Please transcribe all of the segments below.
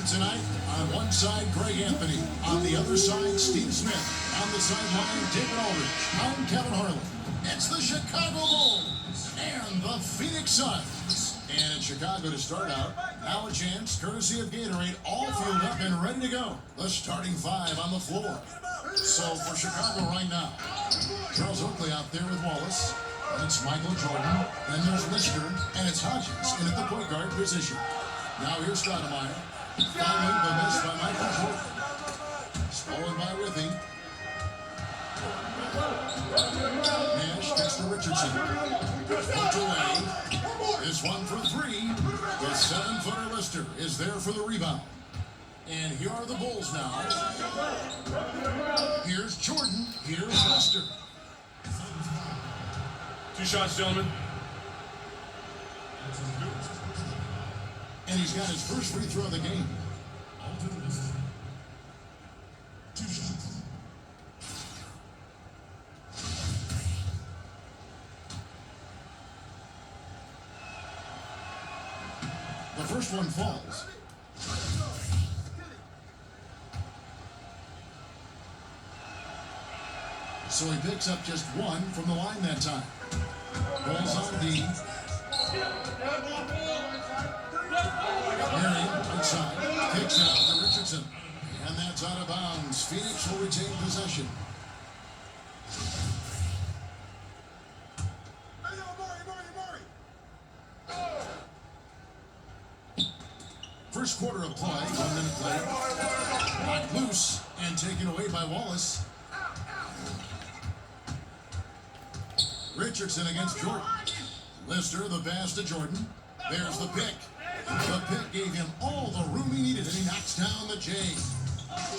Tonight, on one side, Greg Anthony. On the other side, Steve Smith. On the sideline, David Aldridge. I'm Kevin Harlan. It's the Chicago Bulls and the Phoenix Suns. And in Chicago to start out, now a chance, courtesy of Gatorade, all fueled up and ready to go. The starting five on the floor. So for Chicago right now, Charles Oakley out there with Wallace. And it's Michael Jordan. Then there's Lister. And it's Hodgins in at the point guard position. Now here's Stoudemire. Following the miss by Michael Jordan. Stolen by Withey. Nash gets to Richardson. Poked away. This one for three. The 7-footer Lister is there for the rebound. And here are the Bulls now. Here's Jordan. Here's Lister. 2 shots, gentlemen. And he's got his first free throw of the game. 2 shots. The first one falls. So he picks up just one from the line that time. Balls on D. Marion, outside, kicks out to Richardson. And that's out of bounds. Phoenix will retain possession. First quarter of play, 1 minute play. Knocked loose and taken away by Wallace. Richardson against Jordan. Lister, the pass to Jordan. There's the pick. The pick gave him all the room he needed, and he knocks down the J.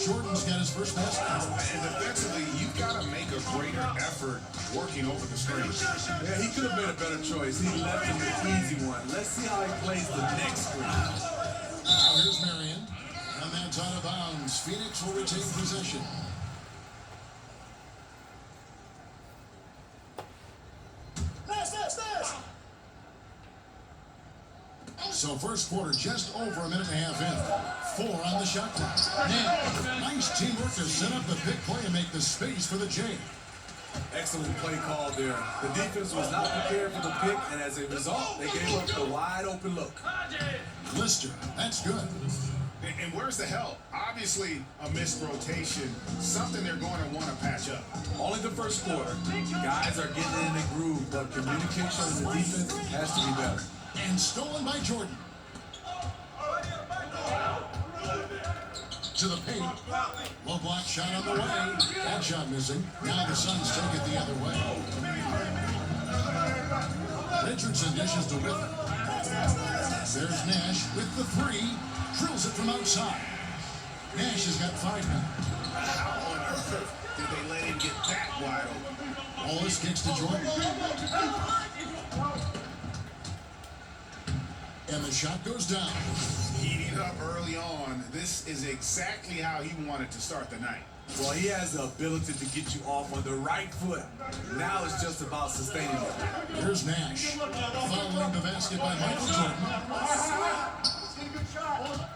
Jordan's got his first basket. And defensively, you've got to make a greater effort working over the screen. Yeah, he could have made a better choice. He left him the easy one. Let's see how he plays the next screen. Now here's Marion, and that's out of bounds. Phoenix will retain possession. So first quarter just over a minute and a half in. 4 on the shot clock. Now, nice teamwork to set up the pick play and make the space for the J. Excellent play call there. The defense was not prepared for the pick, and as a result, they gave up the wide open look. Lister, that's good. And where's the help? Obviously, a missed rotation, something they're going to want to patch up. Only the first quarter. Guys are getting in the groove, but communication in the defense has to be better. And stolen by Jordan. To the paint. Low block shot on the way. That shot missing. Now the Suns take it the other way. Richardson dishes to Withey. There's Nash with the 3. Drills it from outside. Nash has got 5 now. How on earth did they let him get that wide open? Wallace kicks to Jordan. And the shot goes down. Heating up early on. This is exactly how he wanted to start the night. Well, he has the ability to get you off on the right foot. Now it's just about sustaining it. Here's Nash. Following the basket by Michael Jordan. Oh,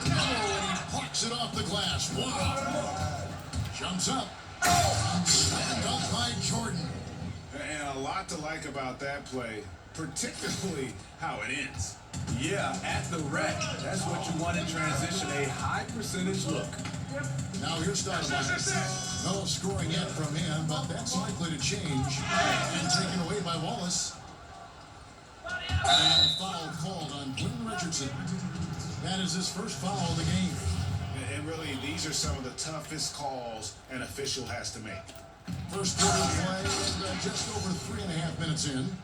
and he plucks it off the glass. Wow. Jumps up. And slammed up by Jordan. And a lot to like about that play, particularly how it ends. Yeah, at the rack. That's what you want in transition, a high percentage look. Now here's Stoudemire. No scoring yet from him, but that's likely to change. And taken away by Wallace. And a foul called on Quentin Richardson. That is his first foul of the game. And really, these are some of the toughest calls an official has to make. First quarter play, and just over 3.5 minutes in.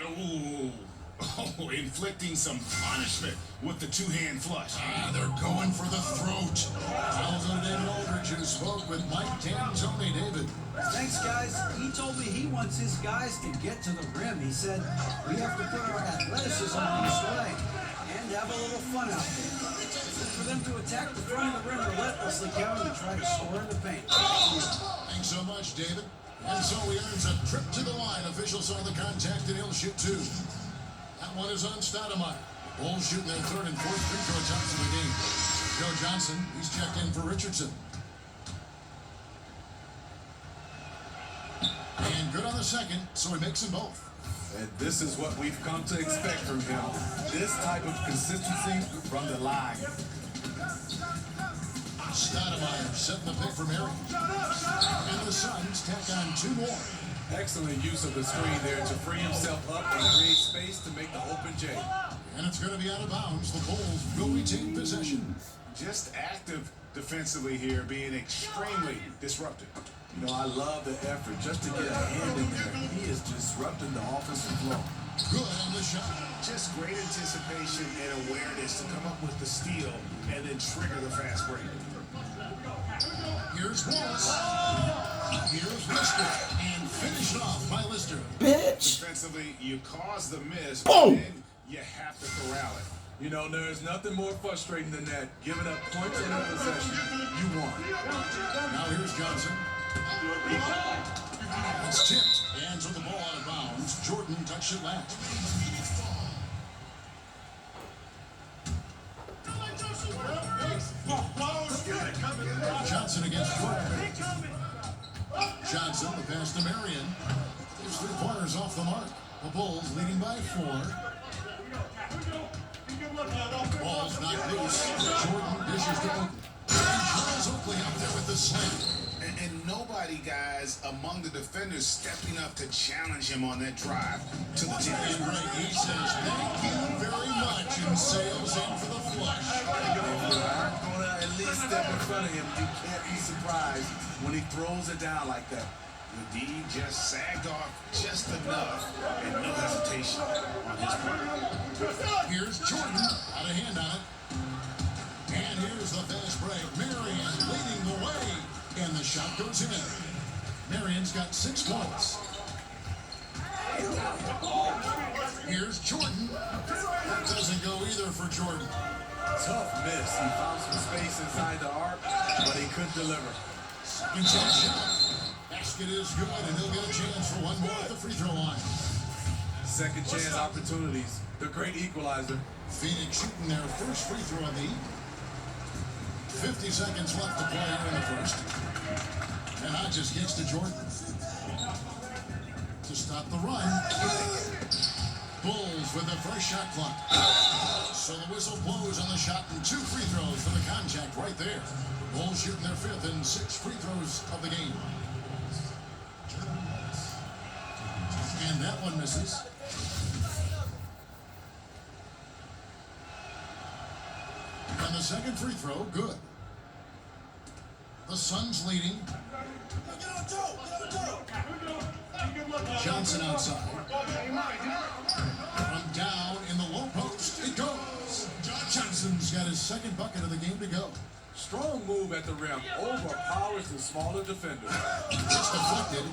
Ooh. Oh, inflicting some punishment with the 2-hand flush. They're going for the throat. I'll go to David Aldridge, who spoke with Mike D'Antoni. David. Thanks, guys. He told me he wants his guys to get to the rim. He said we have to put our athleticism on display and have a little fun out there. For them to attack the front of the rim relentlessly, Kevin, and try to score in the paint. Thanks so much, David. And so he earns a trip to the line. Officials saw the contact, and he'll shoot 2. That one is on Stoudemire. Bulls shooting their 3rd and 4th free throw attempts of the game. Joe Johnson, he's checked in for Richardson. And good on the second, so he makes them both. And this is what we've come to expect from him. This type of consistency from the line. Stoudemire setting the pick for Marion. And the Suns tack on 2 more. Excellent use of the screen there to free himself up and create space to make the open J. And it's going to be out of bounds. The Bulls will retain possession. Just active defensively here, being extremely disruptive. You know, I love the effort just to get a hand in there. He is disrupting the offensive flow. Good on the shot. Just great anticipation and awareness to come up with the steal and then trigger the fast break. Here's Wallace. Here's Lister. And finished off by Lister. Defensively, you cause the miss, but Boom. then you have to corral it. You know, there is nothing more frustrating than that. Giving up points in a possession you won. Now here's Johnson. It's tipped. Hands with the ball out of bounds. Jordan touched it last. Johnson against Jordan. Johnson, the pass to Marion. His 3 pointers off the mark. The Bulls leading by 4. Ball's not loose. Jordan dishes to Oakley. And Charles Oakley up there with the slam. And nobody, guys, among the defenders stepping up to challenge him on that drive to the tip. And Greg, he says, thank you very much, and sails in for the flush. If you aren't going to at least step in front of him, you can't be surprised when he throws it down like that. The D just sagged off just enough and no hesitation on his part. Here's Jordan, out of hand on it. And here's the fast break. Marion leading the way. And the shot goes in. Marion's got 6 points. Here's Jordan. That doesn't go either for Jordan. Tough miss. He found some space inside the arc, but he couldn't deliver. Second chance shot. Basket is good, and he'll get a chance for 1 more at the free throw line. Second chance opportunities. The great equalizer. Phoenix shooting their first free throw of the evening. 50 seconds left to play here in the first. And Hodges gets to Jordan to stop the run. Bulls with the first shot clock. So the whistle blows on the shot and 2 free throws for the contact right there. Bulls shooting their 5th and 6 free throws of the game. And that one misses. And the second free throw, good. The Suns leading. Johnson outside. From down in the low post, it goes. Johnson's got his 2nd bucket of the game to go. Strong move at the rim. Overpowers the smaller defender. It's deflected.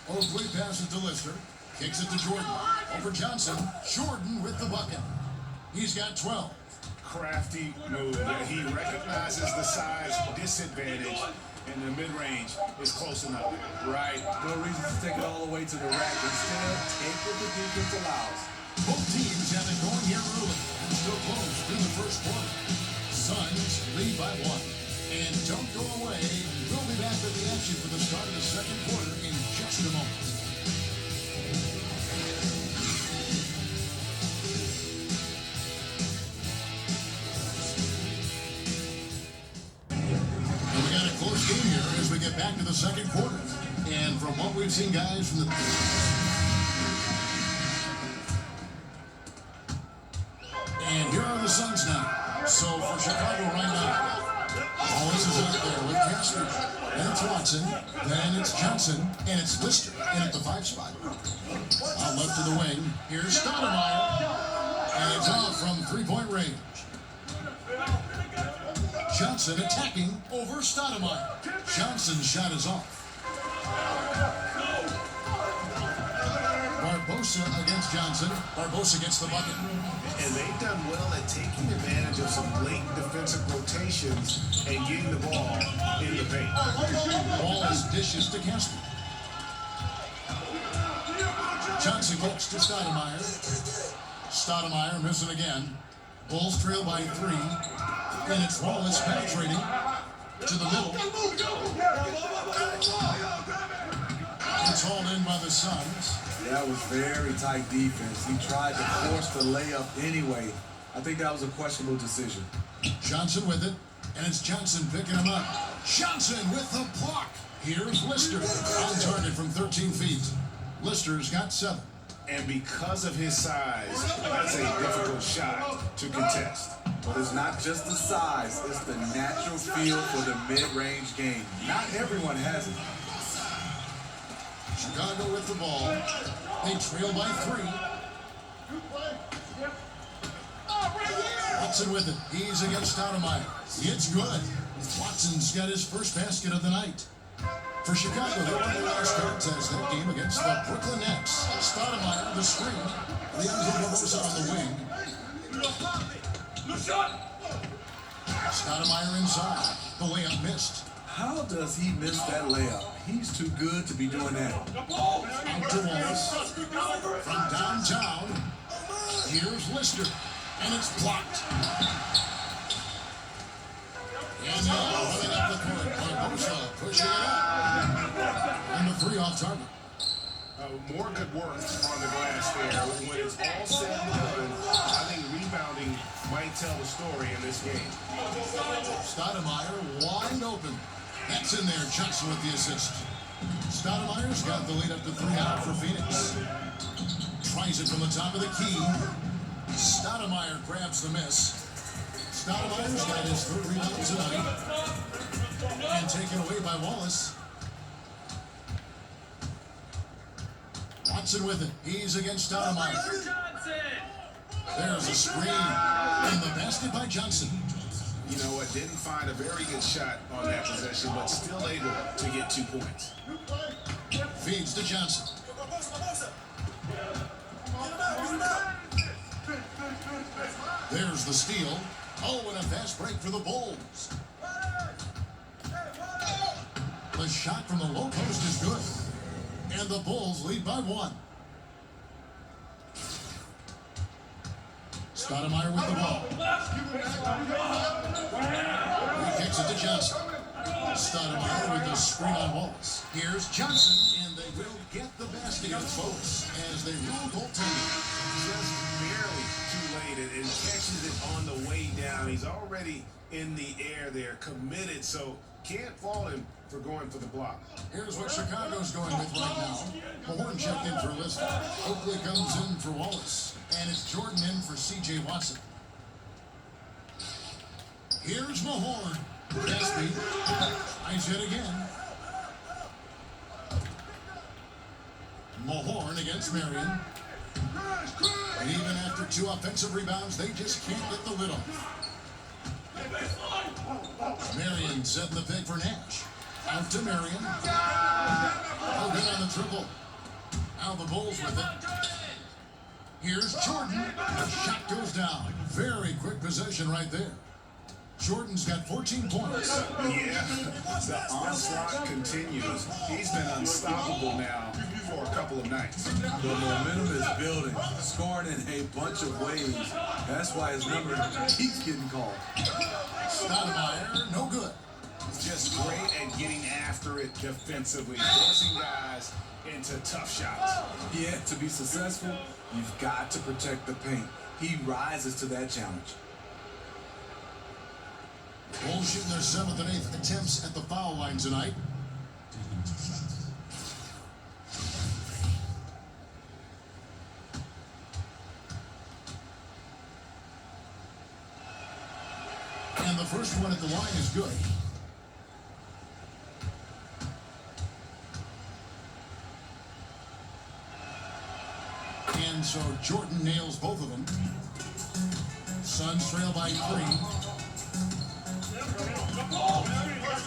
Oakley passes to Lister. Kicks it to Jordan. Over Johnson. Jordan with the bucket. He's got 12. Crafty move there. He recognizes the size disadvantage, and the mid-range is close enough. Right. No reason to take it all the way to the rack. Instead, take what the defense allows. Both teams have been going here early and still close through the first quarter. Suns lead by 1. And don't go away. We'll be back with the action for the start of the second quarter in just a moment. And we got a close game here as we get back to the second quarter. And from what we've seen, guys, from the... And here are the Suns now. So for Chicago right now, Wallace is out there with Casper. Then it's Watson. Then it's Johnson. And it's Lister in at the 5 spot. Out left to the wing. Here's Stoudemire. And it's off from 3-point range. Johnson attacking over Stoudemire. Johnson's shot is off. Barbosa against Johnson. Barbosa gets the bucket. And they've done well at taking advantage of some late defensive rotations and getting the ball in the paint. Wallace dishes to Casper. Johnson kicks to Stoudemire. Stoudemire missing again. Bulls trail by 3. And it's Wallace penetrating to the middle. It's hauled in by the Suns. That was very tight defense. He tried to force the layup anyway. I think that was a questionable decision. Johnson with it, and it's Johnson picking him up. Johnson with the block. Here's Lister on target from 13 feet. Lister's got 7. And because of his size, that's a difficult shot to contest. But it's not just the size, it's the natural feel for the mid-range game. Not everyone has it. Chicago with the ball. They trail by 3. Watson with it. He's against Stoudemire. It's good. Watson's got his first basket of the night. For Chicago, they won their last contest that game against the Brooklyn Nets. Stoudemire, the screen. Leandro Barbosa on the wing. Stoudemire inside. The layup missed. How does he miss that layup? He's too good to be doing that. Out to Wallace. From downtown, here's Lister. And it's blocked. And now running up the court, Barbosa pushing it up. And the 3 off target. More good work on the glass there. When it's all said and done, I think rebounding might tell the story in this game. Stoudemire wide open. That's in there. Johnson with the assist. Stoudemire's got the lead up to 3 out for Phoenix. Tries it from the top of the key. Stoudemire grabs the miss. Stoudemire's got his 3rd rebound tonight. And taken away by Wallace. Watson with it. He's against Stoudemire. There's a screen. And the basket by Johnson. You know what? Didn't find a very good shot on that possession, but still able to get 2 points. Feeds to Johnson. There's the steal. Oh, and a fast break for the Bulls. The shot from the low post is good. And the Bulls lead by 1. Stoudemire with the ball. He kicks it to Johnson. Stoudemire with the screen on Wallace. Here's Johnson, and they will get the basket, folks, as they rule goaltending. Just barely too late and catches it on the way down. He's already in the air there, committed, so can't fault him for going for the block. Here's what Chicago's going with right now. Mahorn checked in for Lister. Oakley comes in for Wallace. And it's Jordan in for C.J. Watson. Here's Mahorn. Gatsby tries it again. Mahorn against Marion. And even after 2 offensive rebounds, they just can't get the lid off. Marion setting the pick for Nash. Out to Marion. Oh, good on the triple. Now the Bulls with it. Here's Jordan. The shot goes down. Very quick possession right there. Jordan's got 14 points. Yeah, the onslaught continues. He's been unstoppable now for a couple of nights. The momentum is building, scoring in a bunch of ways. That's why his number keeps getting called. Stoudemire, no good. Just great at getting after it defensively, forcing guys into tough shots. Yeah, to be successful, you've got to protect the paint. He rises to that challenge. Bulls shooting their 7th and 8th attempts at the foul line tonight. And the first one at the line is good. And so Jordan nails both of them. Suns trail by 3.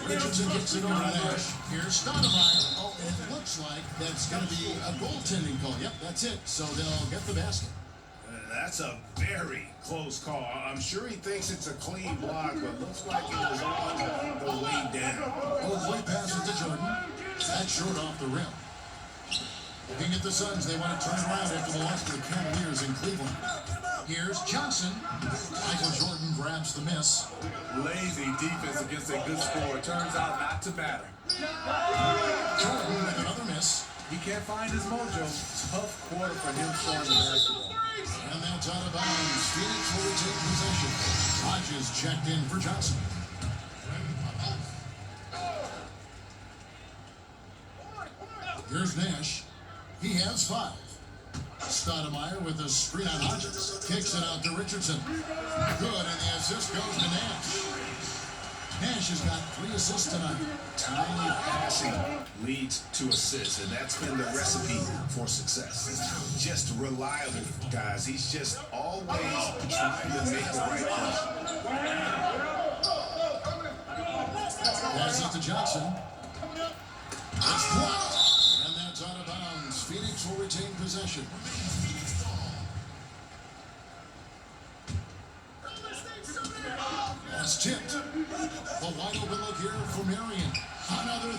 Richardson gets it over to Nash. Here's Stoudemire. Oh, and it looks like that's going to be a goaltending call. Yep, that's it. So they'll get the basket. That's a very close call. I'm sure he thinks it's a clean block, but looks like it was on the way down. Oakley passes to Jordan. That's short off the rim. Looking at the Suns, they want to turn around after the loss to the Cavaliers in Cleveland. Here's Johnson. Michael Jordan grabs the miss. Lazy defense against a good score. Turns out not to matter. Jordan with another miss. He can't find his mojo. Tough quarter for him throwing the basketball. And that's out of bounds. Phoenix will retain possession. Hodges checked in for Johnson. Here's Nash. He has 5. Stoudemire with a screen on Hodges. Kicks it out to Richardson. Good, and the assist goes to Nash. Nash has got 3 assists tonight. Timely passing leads to assists, and that's been the recipe for success. Just reliable, guys. He's just always trying to make the right play. Pass it to Johnson. It's blocked. And that's out of bounds. Phoenix will retain possession. That's tipped. The wide open look here for Marion. Another 3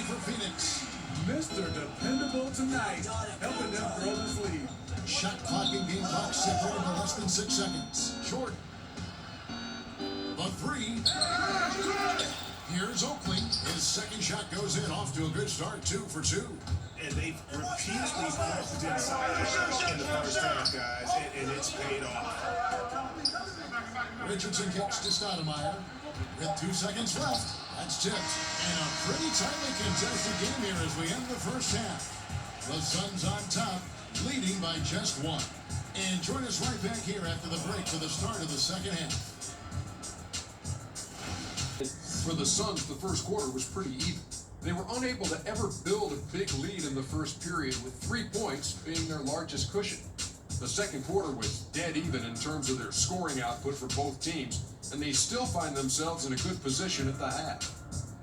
for Phoenix. Mr. Dependable tonight, helping them grow this lead. Shot clock and game clock separated by less than 6 seconds. Jordan. The 3. Here's Oakley. His second shot goes in, off to a good start, 2 for 2. And they've repeatedly pushed inside in the first half, guys, and it's paid off. Richardson kicks to Stoudemire. With 2 seconds left, that's tipped. And a pretty tightly contested game here as we end the first half. The Suns on top, leading by just 1. And join us right back here after the break for the start of the second half. For the Suns, the first quarter was pretty even. They were unable to ever build a big lead in the first period, with 3 points being their largest cushion. The second quarter was dead even in terms of their scoring output for both teams, and they still find themselves in a good position at the half.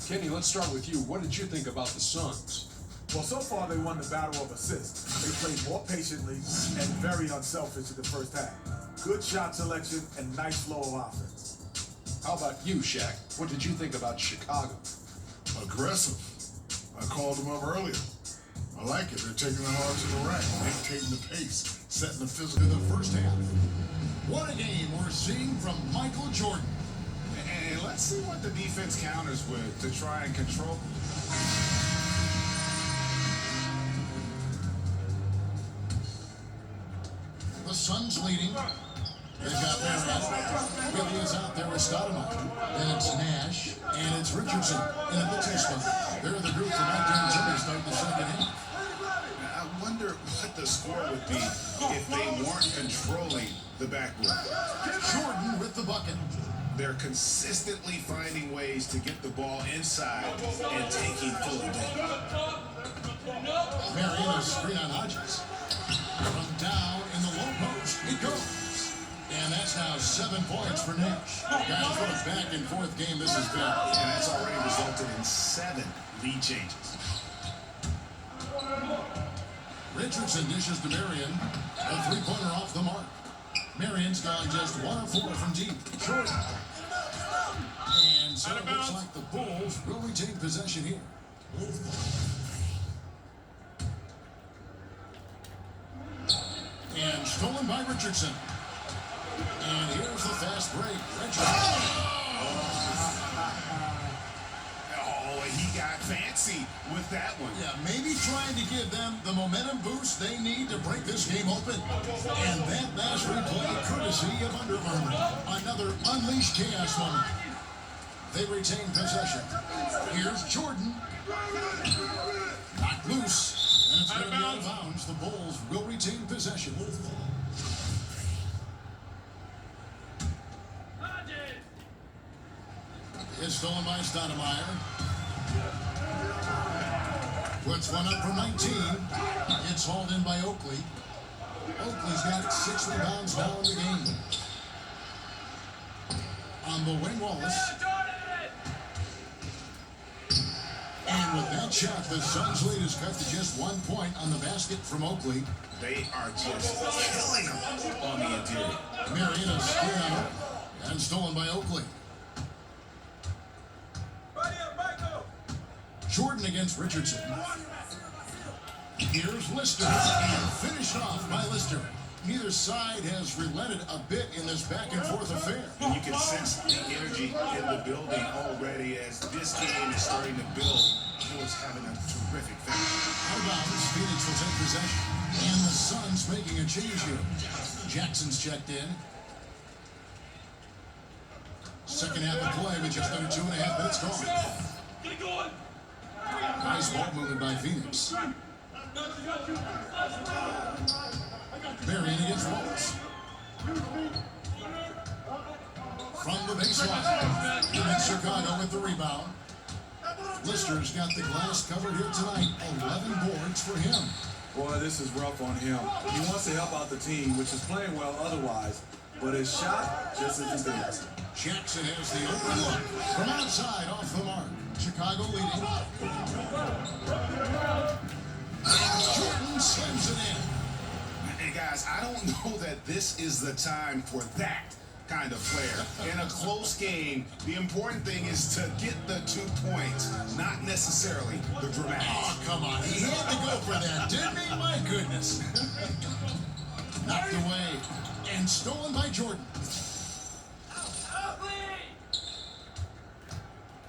Kenny, let's start with you. What did you think about the Suns? Well, so far they won the battle of assists. They played more patiently and very unselfish in the first half. Good shot selection and nice flow of offense. How about you, Shaq? What did you think about Chicago? Aggressive. I called them up earlier. I like it. They're taking it hard to the rack, dictating the pace, setting the physical. In the first half. What a game we're seeing from Michael Jordan. And let's see what the defense counters with to try and control. The Suns leading. They've got Marion. Billy is out there with Stoudemire. Then it's Nash, and it's Richardson in a mixing spot. They're the group from 1930 start the second half. I wonder what the score would be if they weren't controlling the backboard. Jordan with the bucket. They're consistently finding ways to get the ball inside and taking full advantage. Marion a screen on Hodges. From down in the low post, it goes. And that's now 7 points for Nash. Guys, what a back and forth game this has been. And that's already resulted in 7 lead changes. Richardson dishes to Marion. A 3-pointer off the mark. Marion's gone just 1 of 4 from deep. Jordan. And so it looks like the Bulls will retain possession here. And stolen by Richardson. And here's the fast break. Richardson. Oh, he got fancy with that one. Yeah, maybe trying to give them the momentum boost they need to break this game open. And that last replay, courtesy of Under Armour. Another unleashed chaos moment. They retain possession. Here's Jordan. Knocked loose. And it's going to be out of bounds. The Bulls will retain possession. Is stolen by Stoudemire. Puts one up from 19. It's hauled in by Oakley. Oakley's got 6 rebounds now in the game. On the wing, Wallace. And with that shot, the Suns' lead is cut to just 1 point on the basket from Oakley. They are just killing them on the interior. Marion is screen on Oakley. And stolen by Oakley. Jordan against Richardson. Here's Lister. And finished off by Lister. Neither side has relented a bit in this back-and-forth affair. And you can sense the energy in the building already as this game is starting to build towards having a terrific finish. Out of bounds, Phoenix will take possession. And the Suns making a change here. Jackson's checked in. Second half of play with just under 2.5 minutes gone. Nice ball movement by Phoenix. Burying against Wallace. From the baseline. In Chicago with the rebound. Lister's got the glass covered here tonight. 11 boards for him. Boy, this is rough on him. He wants to help out the team, which is playing well otherwise, but his shot just isn't there. Jackson has the open look. From outside, off the mark. Chicago leading. Jordan slams it in. Hey guys, I don't know that this is the time for that kind of flair. In a close game, the important thing is to get the 2 points, not necessarily the dramatics. Oh, come on. He had to go for that, didn't he? My goodness. Knocked away and stolen by Jordan.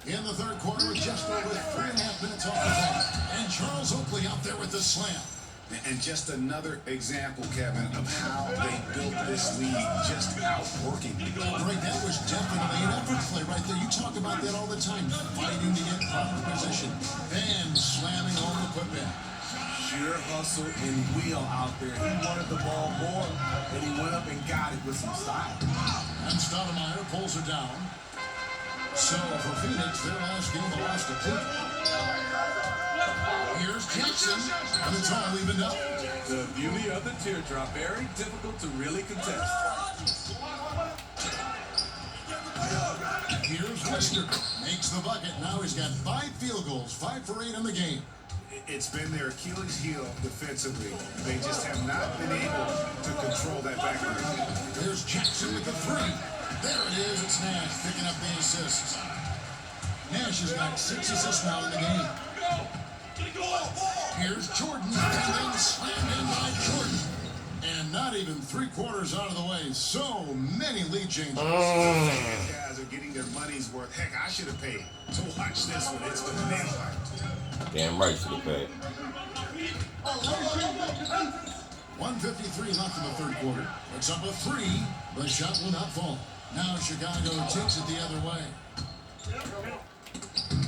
In the third quarter, with just over 3.5 minutes off the clock. And Charles Oakley out there with the slam. And just another example, Kevin, of how they built this lead, just outworking. Greg, that was definitely an effort play right there. You talk about that all the time, fighting to get proper position, then slamming home the putback. Sheer hustle and wheel out there. He wanted the ball more, and he went up and got it with some style. And Stoudemire pulls her down. So for Phoenix, their last game, they lost to Cleveland. Here's Jackson, and it's all evened up. The beauty of the teardrop, very difficult to really contest. Here's Lister, makes the bucket. Now he's got 5 field goals, 5 for 8 in the game. It's been their Achilles heel defensively. They just have not been able to control that backcourt. There's Jackson with the 3. There it is. It's Nash picking up the assists. Nash has got 6 assists now in the game. Here's Jordan, and then slammed in by Jordan. And not even 3/4 out of the way. So many lead changes. These guys are getting their money's worth. Heck, I should have paid to watch this one. It's been nail-biter. Damn right should have paid. 1:53 left in the third quarter. It's up a 3. The shot will not fall. Now Chicago takes it the other way.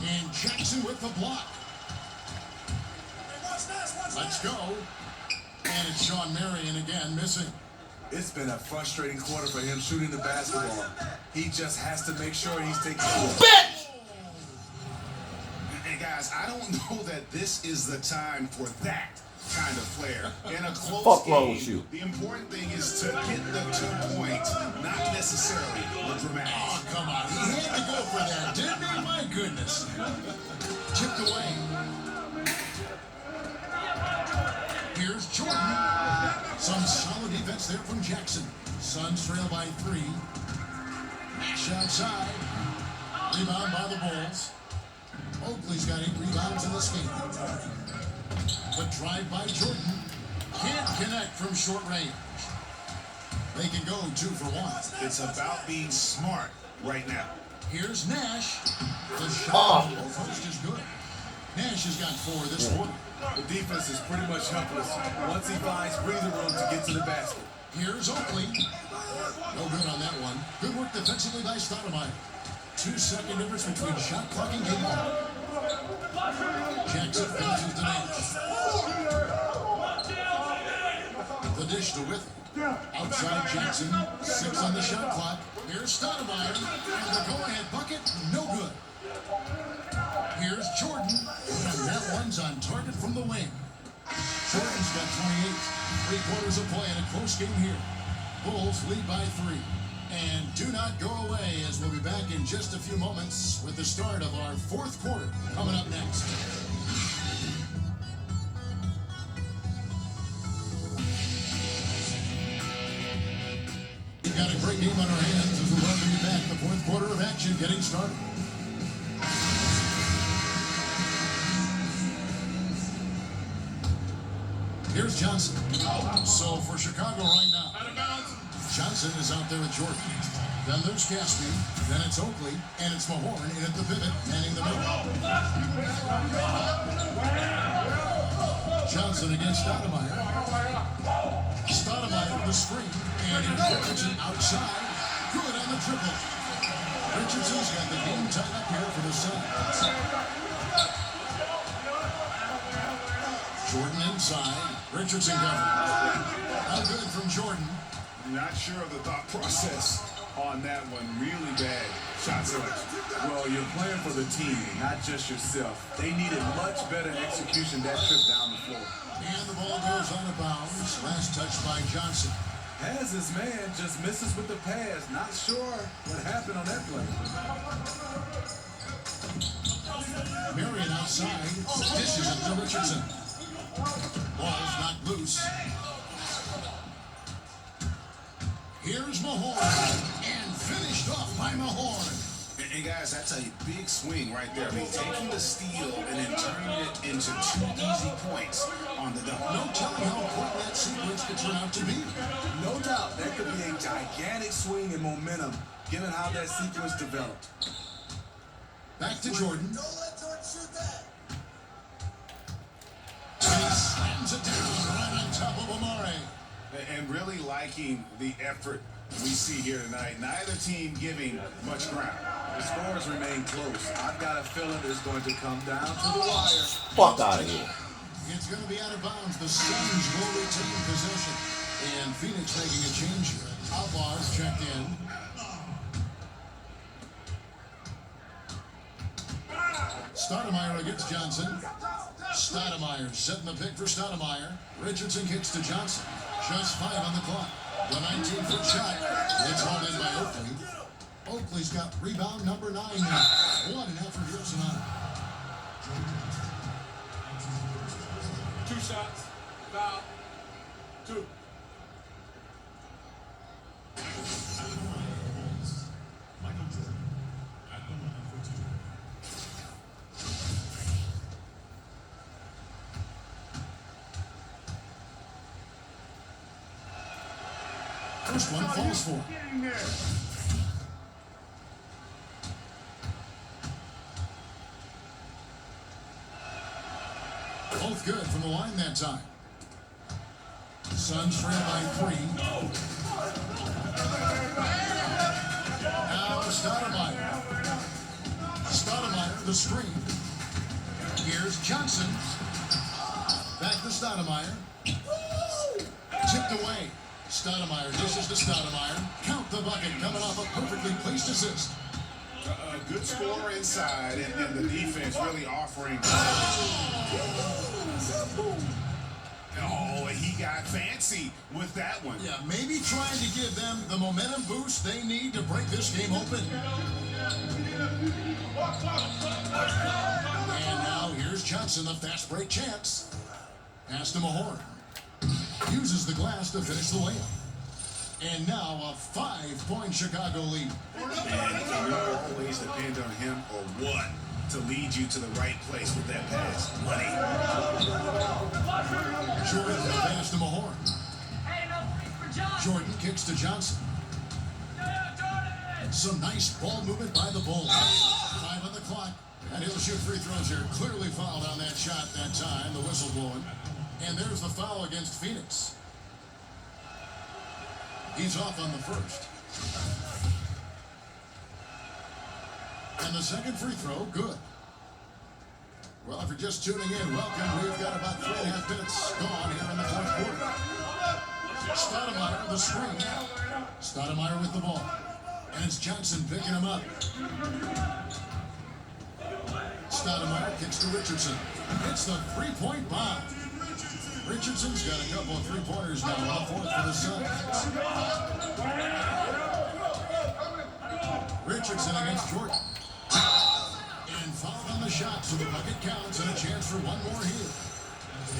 And Jackson with the block. Let's go. And it's Sean Marion again missing. It's been a frustrating quarter for him shooting the basketball. He just has to make sure he's taking Bitch! Hey guys, I don't know that this is the time for that kind of flair. In a close Fuck wrong game, with you? the important thing is to get the 2 points, not necessarily the dramatics. Oh, come on. He had to go for that, didn't he? My goodness. Chipped away. Here's Jordan. Some solid defense there from Jackson. Suns trail by 3. Nash outside. Rebound by the Bulls. Oakley's got 8 rebounds in this game. The drive by Jordan. Can't connect from short range. They can go 2 for 1. It's about being smart right now. Here's Nash. The shot on the post is good. Nash has got 4 this quarter. The defense is pretty much helpless once he finds breathing room to get to the basket. Here's Oakley. No good on that one. Good work defensively by Stoudemire. 2-second difference between shot clock and game ball. Jackson finishes to Nash. The dish to Withey. Outside Jackson. 6 on the shot clock. Here's Stoudemire. And the go-ahead bucket, no good. Here's Jordan. And that one's on target from the wing. Jordan's got 28. 3/4 of play in a close game here. Bulls lead by 3. And do not go away, as we'll be back in just a few moments with the start of our 4th quarter coming up next. We've got a great game on our hands as we welcome you back. The 4th quarter of action getting started. Here's Johnson. So for Chicago right now, Johnson is out there with Jordan. Then there's Gatsby. Then it's Oakley. And it's Mahorn in at the pivot, manning the middle. Johnson against Stoudemire. Stoudemire with the screen. And here's Richardson outside. Good on the triple. Richardson's got the game tied up here for the Suns. Jordan inside. Richardson covered. Not good from Jordan. Not sure of the thought process on that one. Really bad shot selection. Well, you're playing for the team, not just yourself. They needed much better execution that trip down the floor. And the ball goes out of bounds. Last touch by Johnson. Has his man, just misses with the pass. Not sure what happened on that play. Marion outside. Dishes it to Richardson. Ball's knocked loose. Here's Mahorn. And finished off by Mahorn. Hey guys, that's a big swing right there. I mean, taking the steal and then turning it into 2 easy points on the dunk. No telling how important that sequence could turn out to be. No doubt, that could be a gigantic swing in momentum, given how that sequence developed. Back to Jordan. And he slams it down right on top of Amare. And really liking the effort we see here tonight. Neither team giving much ground. The scores remain close. I've got a feeling it's going to come down to the wire. Fuck out of here. It's going to be out of bounds. The Suns will retain possession. And Phoenix making a change here. Outlaws checked in. Stoudemire against Johnson. Stoudemire setting the pick for Stoudemire. Richardson kicks to Johnson. Just 5 on the clock. The 19-foot shot. It's hauled in by Oakley. Oakley's got rebound number 9 now. What an effort here tonight. 2 shots. Foul. 2. First one falls for. Both good from the line that time. Suns trail by 3. Now Stoudemire. Stoudemire, the screen. Here's Johnson. Back to Stoudemire. Tipped away. Stoudemire dishes to Stoudemire. Count the bucket coming off a perfectly placed assist. A good score inside, and the defense really offering. Oh, he got fancy with that one. Yeah, maybe trying to give them the momentum boost they need to break this game open. And now here's Johnson, the fast break chance. Pass to Mahorn. Uses the glass to finish the layup. And now a 5-point Chicago lead. And can you always depend on him or what to lead you to the right place with that pass? Money. Jordan with the pass to Mahorn. Jordan kicks to Johnson. Some nice ball movement by the Bulls. 5 on the clock. And he'll shoot free throws here. Clearly fouled on that shot that time. The whistle blowing. And there's the foul against Phoenix. He's off on the first. And the second free throw, good. Well, if you're just tuning in, welcome. We've got about 3.5 minutes gone here in the fourth quarter. Stoudemire, the screen. Stoudemire with the ball. And it's Johnson picking him up. Stoudemire kicks to Richardson. It's the 3-point bomb. Richardson's got a couple of 3-pointers now on the fourth for the Suns. Richardson against Jordan. And fouled on the shot, so the bucket counts and a chance for one more here.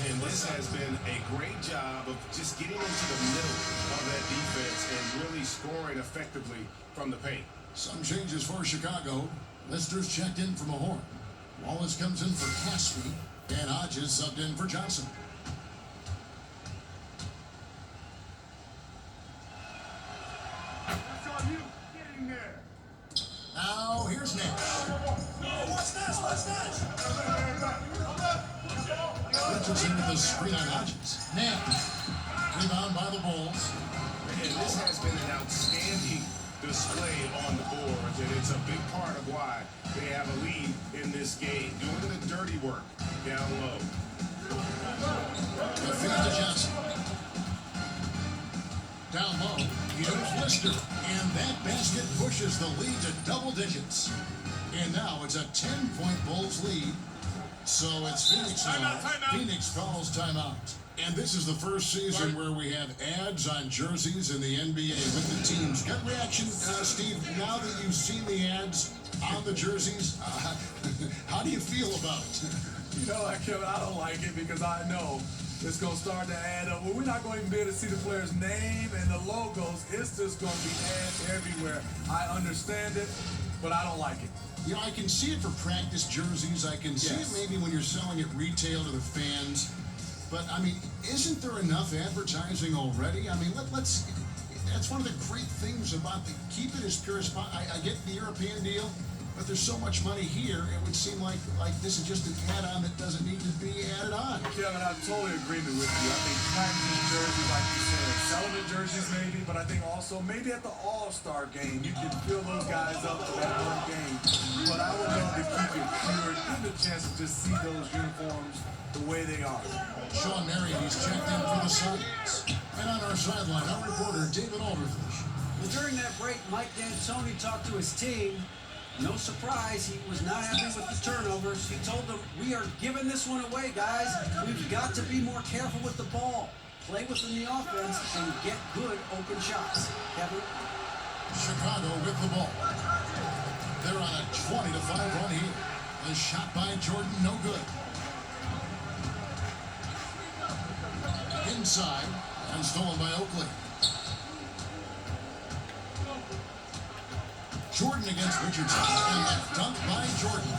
And this has been a great job of just getting into the middle of that defense and really scoring effectively from the paint. Some changes for Chicago. Lister's checked in for Mahorn. Wallace comes in for Gatsby. And Hodges subbed in for Johnson. Now, here's Nash. Richardson with the screen on Hodges. Nash. Rebound by the Bulls. And this has been an outstanding display on the board, and it's a big part of why they have a lead in this game, doing the dirty work down low. The feed to Johnson. Down low, here's Lister, and that basket pushes the lead to double digits. And now it's a 10-point Bulls lead. So it's Phoenix now. Phoenix calls timeout. And this is the first season where we have ads on jerseys in the NBA with the teams. Gut reaction, Steve, now that you've seen the ads on the jerseys, how do you feel about it? You know, Kevin, I don't like it because I know it's going to start to add up. Well, we're not going to be able to see the player's name and the logos. It's just going to be ads everywhere. I understand it, but I don't like it. You know, I can see it for practice jerseys. I can see it maybe when you're selling it retail to the fans. But, I mean, isn't there enough advertising already? I mean, let's that's one of the great things about keep it as pure as possible. I get the European deal, but there's so much money here, it would seem like this is just an add-on that doesn't need to be added on. Kevin, I'm totally agreement with you. I think practice jerseys, like you said, selling the jerseys maybe, but I think also maybe at the All-Star game, you can fill those guys up for that one game. But I would love to keep it pure, give them a chance to just see those uniforms the way they are. Sean Marion, he's checked in for the Suns. And on our sideline, our reporter, David Aldridge. Well, during that break, Mike D'Antoni talked to his team. No surprise, he was not happy with the turnovers. He told them, we are giving this one away, guys. We've got to be more careful with the ball. Play within the offense and get good open shots. Kevin? Chicago with the ball. They're on a 20-5 run here. A shot by Jordan, no good. Inside, and stolen by Oakley. Jordan against Richardson, and that dunk by Jordan.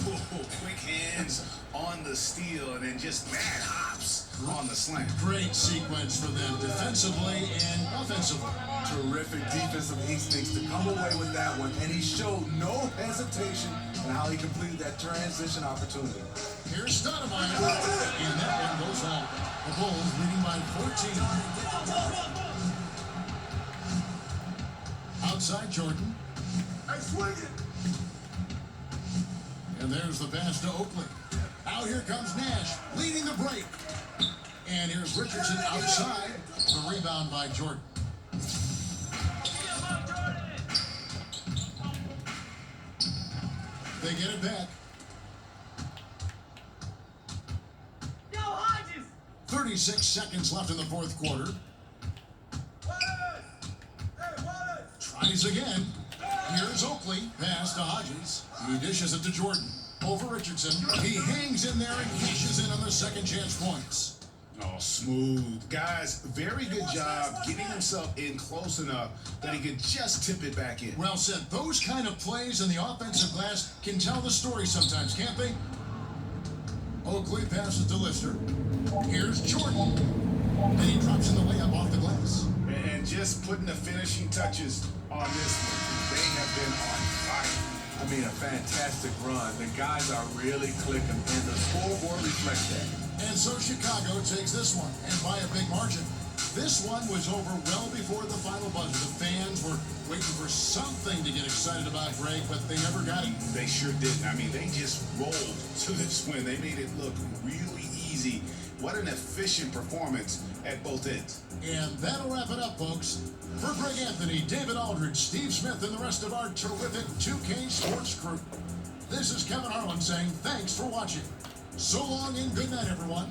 Whoa, quick hands on the steal, and then just mad hops on the slam. Great sequence for them, defensively and offensively. Terrific defensive instincts to come away with that one, and he showed no hesitation in how he completed that transition opportunity. Here's Stoudemire, and that one goes home. The Bulls leading by 14. Outside Jordan. Hey, swing it! And there's the pass to Oakley. Out here comes Nash, leading the break. And here's Richardson outside. The rebound by Jordan. They get it back. 36 seconds left in the fourth quarter. Tries again. Here's Oakley. Pass to Hodges. He dishes it to Jordan. Over Richardson. He hangs in there and cashes in on the second chance points. Oh, smooth. Guys, very good job getting himself in close enough that he could just tip it back in. Well said. Those kind of plays in the offensive glass can tell the story sometimes, can't they? Oakley passes to Lister. Here's Jordan. And he drops in the layup off the glass. And just putting the finishing touches on this one. They have been on fire. I mean, a fantastic run. The guys are really clicking, and the scoreboard reflects that. And so Chicago takes this one, and by a big margin. This one was over well before the final buzzer. The fans were waiting for something to get excited about, Greg, but they never got it. They sure didn't. I mean, they just rolled to this win. They made it look really easy. What an efficient performance at both ends. And that'll wrap it up, folks. For Greg Anthony, David Aldridge, Steve Smith, and the rest of our terrific 2K Sports crew, this is Kevin Harlan saying thanks for watching. So long and good night, everyone.